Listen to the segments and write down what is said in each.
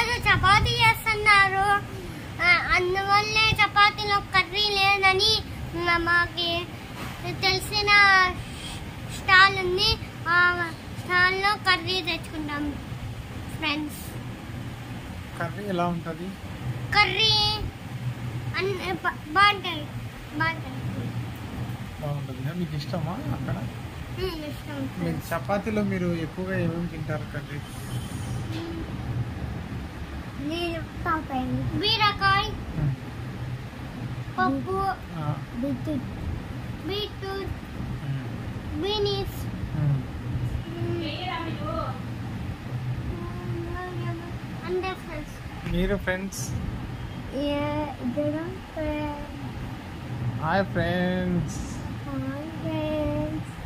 ఈరోజు చపాతీ చేస్తున్నారు. అందువల్లే చపాతీలో కర్రీ లేదని మాకి తెలిసిన స్టాల్ ఉంది. ఆ స్టాల్లో కర్రీ తెచ్చుకుంటాం ఫ్రెండ్స్. కర్రీ ఎలా ఉంటుంది? కర్రీ బాగుంటుంది. మీకు ఇష్టమా? అక్కడ ఇష్టం. మీకు చపాతీలో మీరు ఎక్కువగా ఏమేమి తింటారు కర్రీ? బీరకాయ, పప్పు, బీట్రూట్, బీనీస్. మీరు ఫ్రెండ్స్? Hi friends.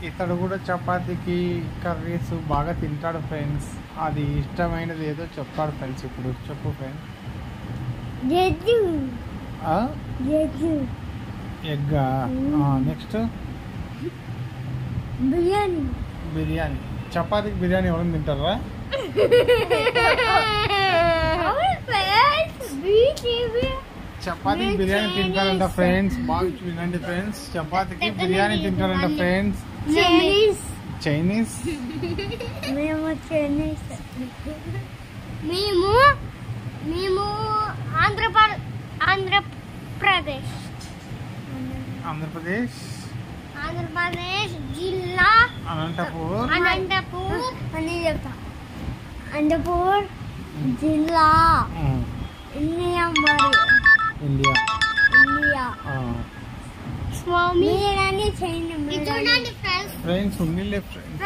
ఇతడు కూడా చపాతీకి కర్రీస్ బాగా తింటాడు ఫ్రెండ్స్. అది ఇష్టమైనది ఏదో చెప్తాడు ఫ్రెండ్స్. ఇప్పుడు చెప్పు ఫ్రెండ్స్. ఎగ్గా? నెక్స్ట్ బిర్యానీ. చపాతీకి బిర్యానీ ఎవరైనా తింటారా? చపాతీకి బిర్యానీ తింటారంట ఫ్రెండ్స్. బాగా వినండి ఫ్రెండ్స్. చపాతీకి బిర్యానీ తింటారంట ఫ్రెండ్స్. చైనీస్. మేము ఆంధ్రప్రదేశ్ జిల్లా అనంతపూర్ జిల్లా ఇండియా. స్వామి ఫ్రెండ్స్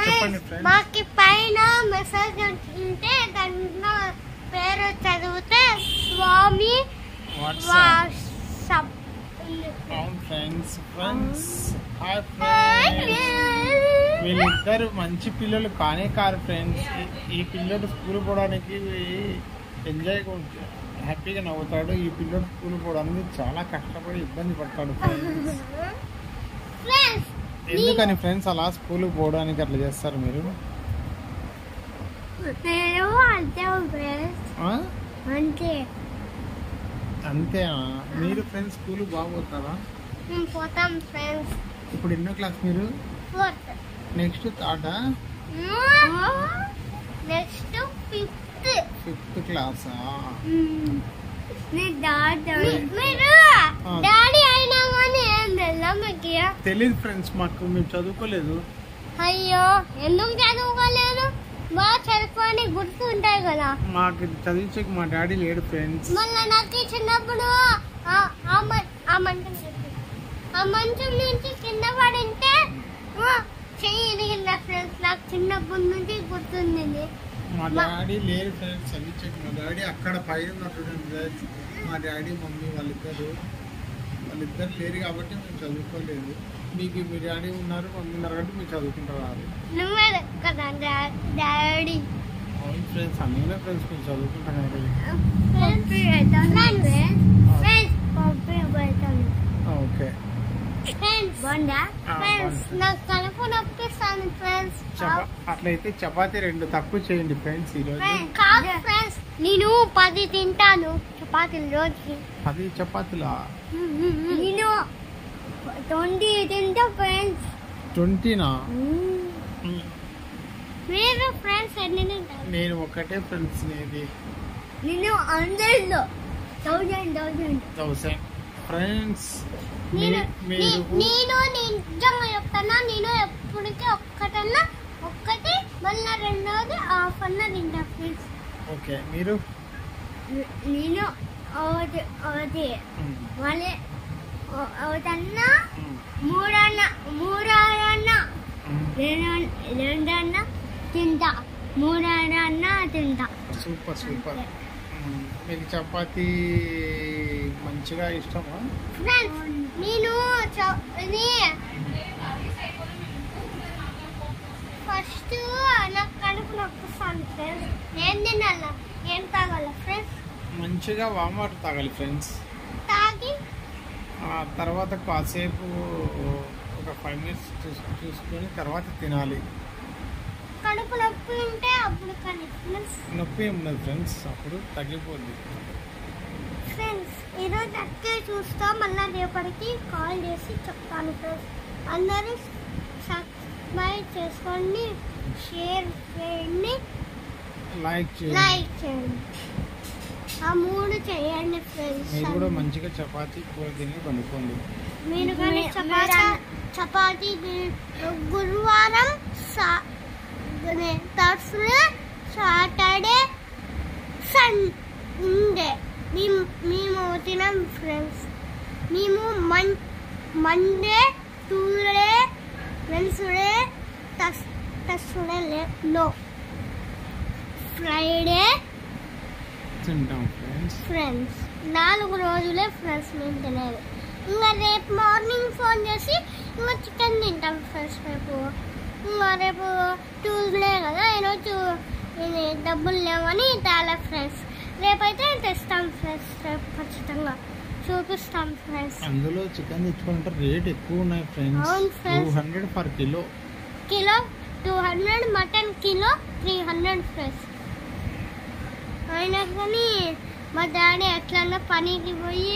చెప్పండి ఫ్రెండ్స్. మాకి పైన మెసేజ్ ఉంటే దాంట్లో పేరు చదివితే స్వామి వాట్సాప్. Friends hi friends. వీళ్ళిద్దరు మంచి పిల్లలు కానే కారు ఫ్రెండ్స్. ఈ పిల్లడు స్కూల్ పోవడానికి హ్యాపీగా నవ్వుతాడు. ఈ పిల్లడు స్కూల్ పోవడానికి చాలా కష్టపడి ఇబ్బంది పడతాడు ఫ్రెండ్స్. ఎందుకని ఫ్రెండ్స్ అలా స్కూల్ పోవడానికి అట్లా చేస్తారు మీరు? అంతేనా? మీరు ఫ్రెండ్స్ స్కూల్ బాగుపోతారా? పోతాం ఫ్రెండ్స్. ఇప్పుడు ఎన్నో క్లాస్ మీరు? నెక్స్ట్ థర్డా? నెక్స్ట్ ఫిఫ్త్ క్లాసా? తెలీదు ఫ్రెండ్స్ మాకు. మేము చదువుకోలేదు. అయ్యో ఎందుకు చదువుకోలేదు? బాగా చదువుకొని గుర్తు ఉంటాయి కదా. మాకు చదివించే మా డాడీ లేడు ఫ్రెండ్స్. మళ్ళీ నాకు చిన్నప్పుడు ఆ మంచం నుంచి కింద పడింటే చెయ్యి ఇరిగిందా ఫ్రెండ్స్. నాకు చిన్నప్పటి నుంచి గుర్తుంది. మా డాడీ లేరు ఫ్రెండ్స్ చదివించే. మా డాడీ అక్కడ పైన ఉన్నట్టు. మా డాడీ మమ్మీ వాళ్ళిద్దరు లేరు కాబట్టి మేము చదువుకోలేదు. మీకు మీ డాడీ ఉన్నారు మమ్మీ ఉన్నారు కాబట్టి మీరు చదువుకుంటారు. నువ్వే కదా డాడీ. అవును ఫ్రెండ్స్. అన్నీ ఫ్రెండ్స్ మీరు చదువుకుంటాను. ఓకే అట్లయితే చపాతీ 2 తక్కువ చేయండి ఫ్రెండ్స్. ఈరోజు నేను 10 తింటాను చపాతీలు రోజుకి. 10 చపాతీలా? నేను 20 తింటా ఫ్రెండ్స్. 20నా? మీరు ఫ్రెండ్స్ ఎన్ని తింటారు? నేను ఒకటే ఫ్రెండ్స్. నేను 100,000 ఫ్రెండ్స్. నేను నిజంగా చెప్తానా, నేను ఎప్పటికీ ఒక్కటి మళ్ళీ రెండోది హాఫ్ అన్న తింటా ఫ్రెండ్స్. ఓకే మీరు? నేను ఒకటి మళ్ళీ ఒకటన్నా మూడన్నా రెండన్నా తింటా. మూడన్నా తింటా. సూపర్. మీకు చపాతీ మంచిగా ఇష్టమా? నేను ఫస్ట్ నాకు కడుపు నొప్పిస్తాను ఫ్రెండ్స్. ఏం తినాల? ఏం తాగాల ఫ్రెండ్స్? మంచిగా వామ్ వాటర్ తాగాలి ఫ్రెండ్స్. తాగి తర్వాత కాసేపు ఒక 5 minutes చూసుకొని తర్వాత తినాలి. కడుపు నొప్పి ఉంటే అప్పుడు కానీ నొప్పి ఏం ఉండదు ఫ్రెండ్స్, అప్పుడు తగ్గిపోద్ది. ఫ్రెండ్స్ ఈరోజు అక్కే చూస్తా, మళ్ళీ రేపటికి కాల్ చేసి చెప్తాను ఫ్రెండ్స్. అందరూ సబ్స్క్రైబ్ చేసుకోండి, షేర్ చేయండి, లైక్ చేయండి. ఆ 3 చేయండి ఫ్రెండ్స్. మీరు కూడా మంచిగా చపాతీ కూర తిని పండుకోండి. మీరు కానీ చపాతీ గురువారం, థర్స్డే, సాటర్డే, సండే మేము తినాం ఫ్రెండ్స్. మేము Monday, Tuesday, Wednesday, Thursday no, Friday తింటాం ఫ్రెండ్స్. 4 రోజులే ఫ్రెండ్స్ మేము తినేది. ఇంకా రేపు మార్నింగ్ ఫోన్ చేసి ఇంకా చికెన్ తింటాం ఫ్రెండ్స్. రేపు ట్యూస్డే కదా, ఈరోజు డబ్బులు లేవని తేలే ఫ్రెండ్స్. రేపైతే తెస్తాం ఫ్రెండ్స్, రేపు ఖచ్చితంగా చూపిస్తాం ఫ్రెండ్స్. అందులో చికెన్ తెచ్చుకుంటే రేట్ ఎక్కువ ఉన్నాయి friends. 200 per kilo. 200, mutton kilo 300 friends. అయినా కానీ మా డాడీ ఎట్లన్నా పనికి పోయి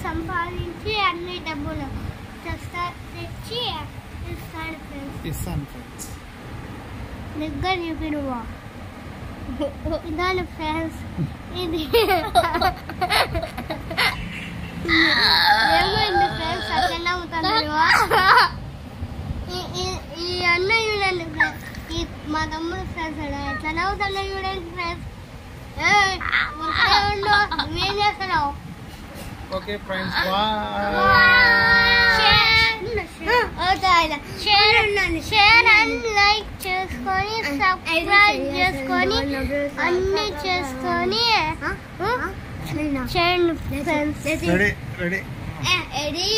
సంపాదించి అన్ని డబ్బులు తెచ్చి ఇస్తాను ఫ్రెండ్స్. దగ్గర చూపిడువా ఇదాని ఫ్రెండ్స్. ఇది ఏమైంది ఫ్రెండ్స్, అట్లా అవుతాను. ఈ అన్న చూడండి ఫ్రెండ్స్, మా తమ్ముడు ఫ్రెండ్స్ ఎట్లా అవుతాను చూడండి ఫ్రెండ్స్. ఏం చేస్తున్నావు? Okay friends, share and like చేసుకొని, సబ్స్క్రైబ్ చేసుకొని, అన్ని చేసుకొని చేయండి ఫ్రెండ్స్. రెడీ